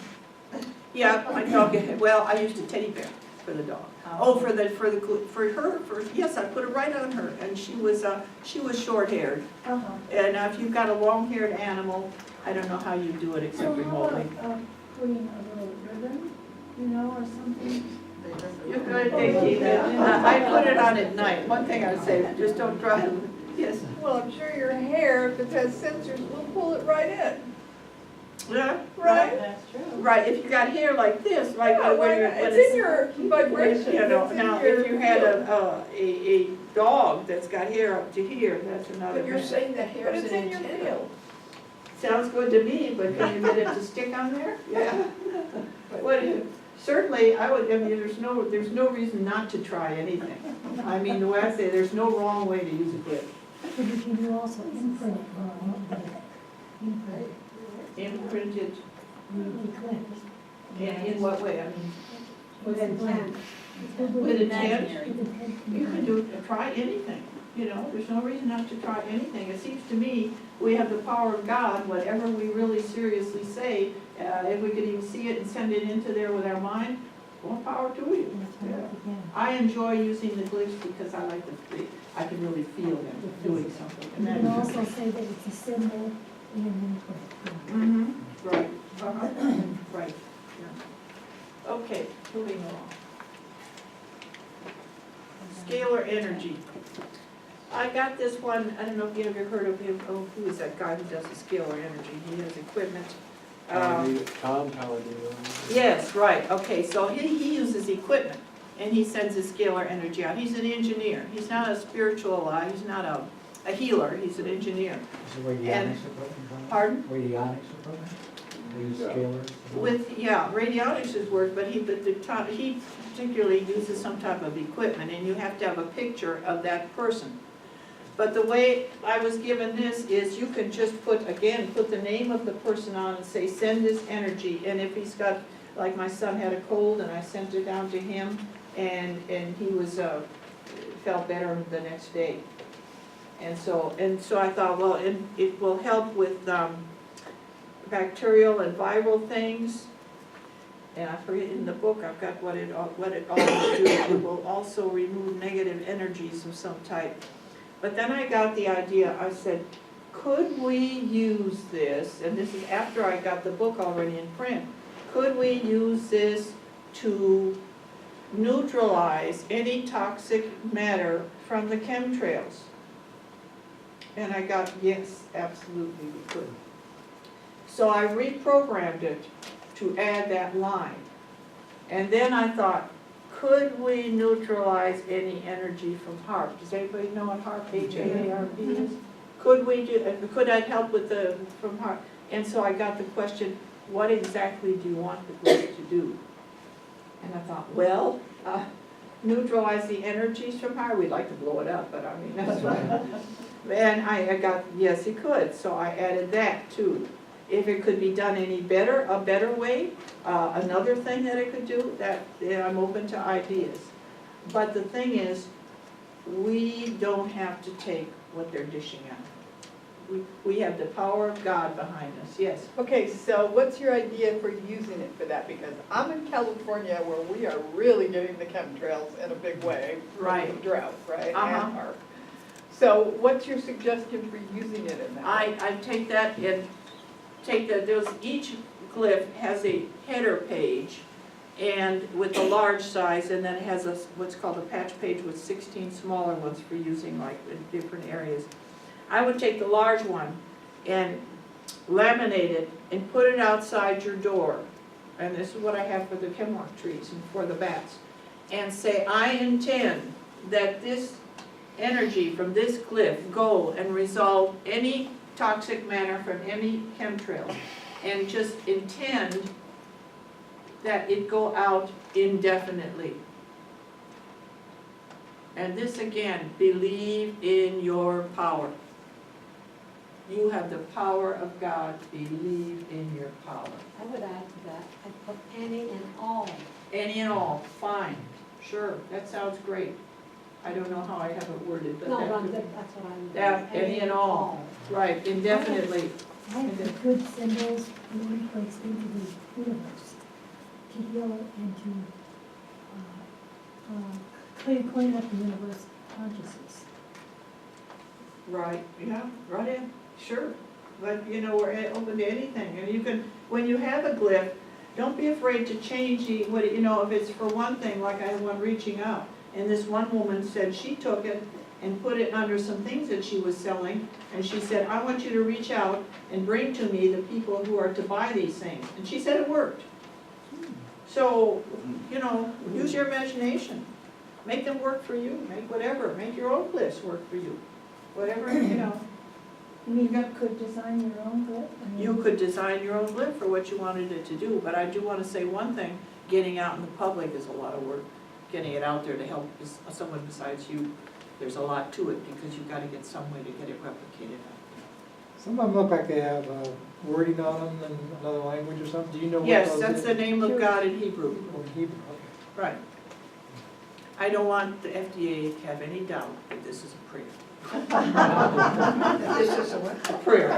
Yeah, my dog, well, I used a teddy bear for the dog. Oh, yes, I put it right on her, and she was short-haired. Uh-huh. And if you've got a long-haired animal, I don't know how you do it except remotely. Putting a little ribbon, or something? You're good, thank you. I put it on at night. One thing I would say, just don't drive. Yes. Well, I'm sure your hair, if it has sensors, will pull it right in, Yeah, right? That's true. right. If you got hair like this, like Yeah, when why you're, not? when It's in your vibration. now, if you had a dog that's got hair up to here, that's another. But you're matter. saying the hair is in your field. Sounds good to me, but can you get it to stick on there? Yeah. Certainly, there's no reason not to try anything. I mean, the way I say, there's no wrong way to use a gift. Can you also imprint imprint? Imprinted, Eclipse. in what way? I mean, With intent. with intent, you can try anything, there's no reason not to try anything. It seems to me, we have the power of God, whatever we really seriously say, if we could even see it and send it into there with our mind, more power to you. I enjoy using the glyphs because I can really feel them doing something. You can also say that it's a symbol in an imprint. Right, right, yeah. Okay, moving along. Scalar energy. I got this one, I don't know if you ever heard of him, who is that guy who does the scalar energy? He has equipment. Tom Palladino. Yes, right, okay, so he uses equipment, and he sends his scalar energy out. He's an engineer, he's not a spiritual, he's not a healer, he's an engineer. Is it radionics equipment? Pardon? Radionics equipment? They use scalars? Radionics is work, but he particularly uses some type of equipment, and you have to have a picture of that person. But the way I was given this is you can just put the name of the person on and say, send this energy, and if he's got, like my son had a cold, and I sent it down to him, and he was, felt better the next day. And so I thought, well, it will help with, bacterial and viral things, and I forget, in the book, I've got what it all will do. It will also remove negative energies of some type. But then I got the idea, I said, could we use this, and this is after I got the book already in print, could we use this to neutralize any toxic matter from the chemtrails? And I got, yes, absolutely we could. So I reprogrammed it to add that line. And then I thought, could we neutralize any energy from HAARP? Does anybody know what HAARP, H-A-A-R-P is? Could we do, could that help with the, from HAARP? And so I got the question, what exactly do you want the group to do? And I thought, well, neutralize the energies from HAARP. We'd like to blow it up, but I mean, that's what. And I got, yes, it could, so I added that too. If it could be done any better, a better way, another thing that it could do, that I'm open to ideas. But the thing is, we don't have to take what they're dishing out. We have the power of God behind us, yes. Okay, so what's your idea for using it for that? Because I'm in California where we are really getting the chemtrails in a big way. Right. With the drought, right? Uh-huh. And HAARP. So what's your suggestion for using it in that? I take that and each glyph has a header page and with the large size, and then it has what's called a patch page with 16 smaller ones for using like in different areas. I would take the large one and laminate it and put it outside your door. And this is what I have for the hemlock trees and for the bats. And say, I intend that this energy from this glyph go and resolve any toxic matter from any chemtrail, and just intend that it go out indefinitely. And this again, believe in your power. You have the power of God, believe in your power. I would add to that, I'd put any and all. Any and all, fine, sure, that sounds great. I don't know how I have it worded, but No, that but could- that's what I'm. Yeah, any and all. Right, indefinitely. I have the good symbols that we place into the universe to heal it and to clean up the universe consciousness. Right, yeah, right in, sure. But, you know, we're open to anything. And you can, when you have a glyph, don't be afraid to change you know, if it's for one thing, like I had one reaching out. And this one woman said she took it and put it under some things that she was selling. And she said, I want you to reach out and bring to me the people who are to buy these things. And she said it worked. So, you know, use your imagination. Make them work for you, make whatever, make your own glyphs work for you. Whatever, you know. You mean you could design your own glyph? You could design your own glyph for what you wanted it to do, but I do want to say one thing, getting out in the public is a lot of work. Getting it out there to help someone besides you, there's a lot to it because you've got to get some way to get it replicated. Some of them look like they have wording on them in another language or something. Do you know what Yes, those that's is? the name of God in Hebrew. Oh, Hebrew, okay. Right. I don't want the FDA to have any doubt that this is a prayer. This is a what? A prayer.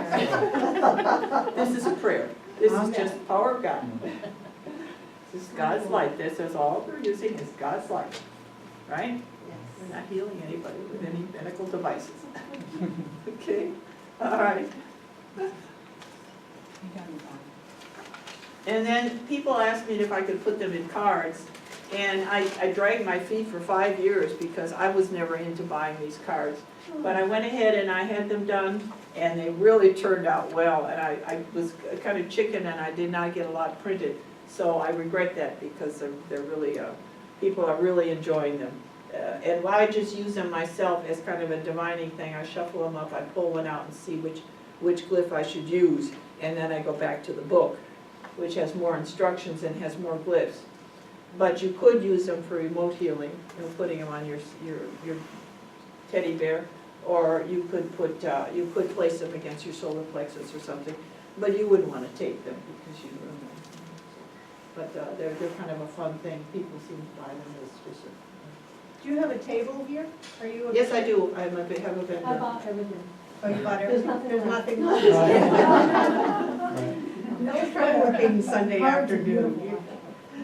This is a prayer. This is just the power of God. This is God's light. This is all we're using is God's light. Right? We're not healing anybody with any medical devices. Okay? All right. And then people asked me if I could put them in cards. And I dragged my feet for 5 years because I was never into buying these cards. But I went ahead and I had them done, and they really turned out well. And I was kind of chicken, and I did not get a lot printed. So I regret that because they're really, people are really enjoying them. And I just use them myself as kind of a divining thing. I shuffle them up, I pull one out and see which glyph I should use. And then I go back to the book, which has more instructions and has more glyphs. But you could use them for remote healing, you know, putting them on your teddy bear, or you could place them against your solar plexus or something. But you wouldn't want to tape them because you ruin them. But they're kind of a fun thing. People seem to buy them as just a. Do you have a table here? Are you? Yes, I do. I have a vendor. I bought everything. Oh, you bought There's everything? nothing There's left. nothing left. Right. No, try working Sunday Cards are afternoon. beautiful.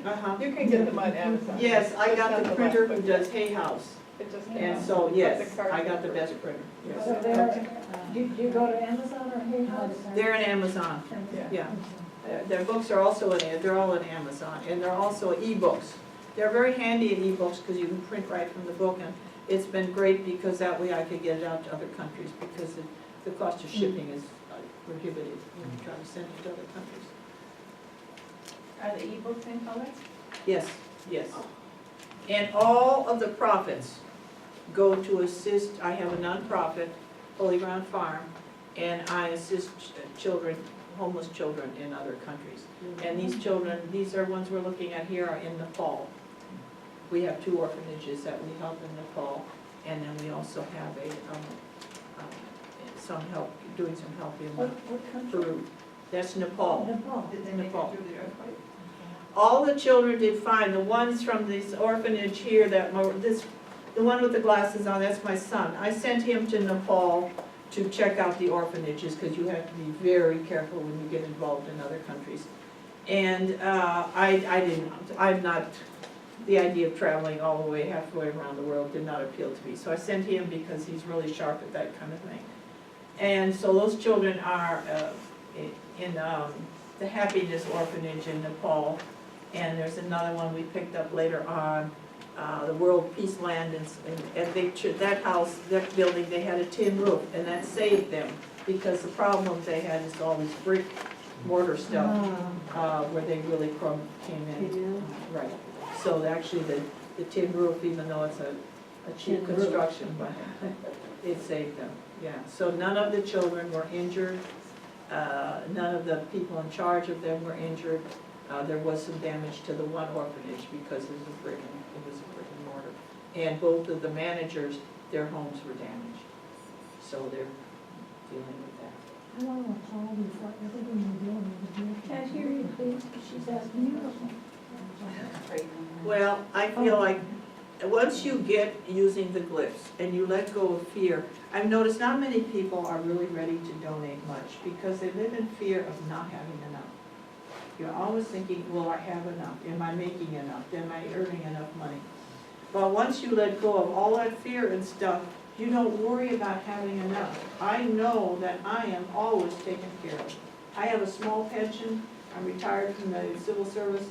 Uh-huh. You can get them on Amazon. Yes, I Just got on the left, printer but who does Hay House, It just came and out. so, Put yes, the card I got the number. best printer, yes. So they're, do you go to Amazon or Hay House? They're in Amazon, yeah. Their books are also they're all in Amazon, and they're also e-books. They're very handy in e-books because you can print right from the book, and it's been great because that way I could get it out to other countries because the cost of shipping is prohibitive when you try to send it to other countries. Are the ebooks in color? Yes, yes. And all of the profits go to assist, I have a nonprofit, Holy Ground Farm, and I assist children, homeless children in other countries. And these children, these are ones we're looking at here, are in Nepal. We have 2 orphanages that we help in Nepal, and then we also have some help, doing some help in What country? Peru. That's Nepal. Nepal. Did they make Nepal. it through the earthquake? All the children did fine. The ones from this orphanage here, the one with the glasses on, that's my son. I sent him to Nepal to check out the orphanages, because you have to be very careful when you get involved in other countries. And I'm not, the idea of traveling all the way halfway around the world did not appeal to me. So I sent him because he's really sharp at that kind of thing. And so those children are in the Happiness Orphanage in Nepal. And there's another one we picked up later on, the World Peace Land, and that house, that building, they had a tin roof, and that saved them, because the problem they had is all this brick mortar stuff, where they really came in. Right. So actually, the tin roof, even though it's a cheap construction, but it saved them, yeah. So none of the children were injured, none of the people in charge of them were injured. There was some damage to the one orphanage because it was a brick and mortar. And both of the managers, their homes were damaged. So they're dealing with that. I want to apologize for everything you're doing with the deer. Can I hear you, please? She's asking you. Well, I feel like once you get using the glyphs and you let go of fear, I've noticed not many people are really ready to donate much because they live in fear of not having enough. You're always thinking, will I have enough? Am I making enough? Am I earning enough money? But once you let go of all that fear and stuff, you don't worry about having enough. I know that I am always taken care of. I have a small pension. I'm retired from the civil service,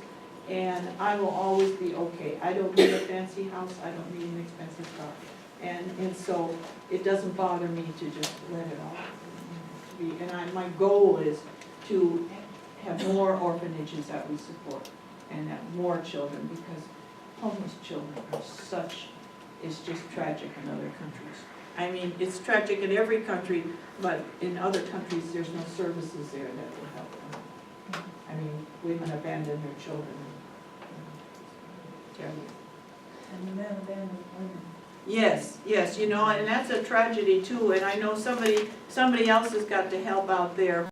and I will always be okay. I don't need a fancy house. I don't need an expensive car. And so it doesn't bother me to just let it all be. And my goal is to have more orphanages that we support, and have more children, because homeless children are it's just tragic in other countries. I mean, it's tragic in every country, but in other countries, there's no services there that will help them. I mean, women abandon their children. Terrible. And the men abandoned women. Yes, yes, and that's a tragedy too, and I know somebody else has got to help out there.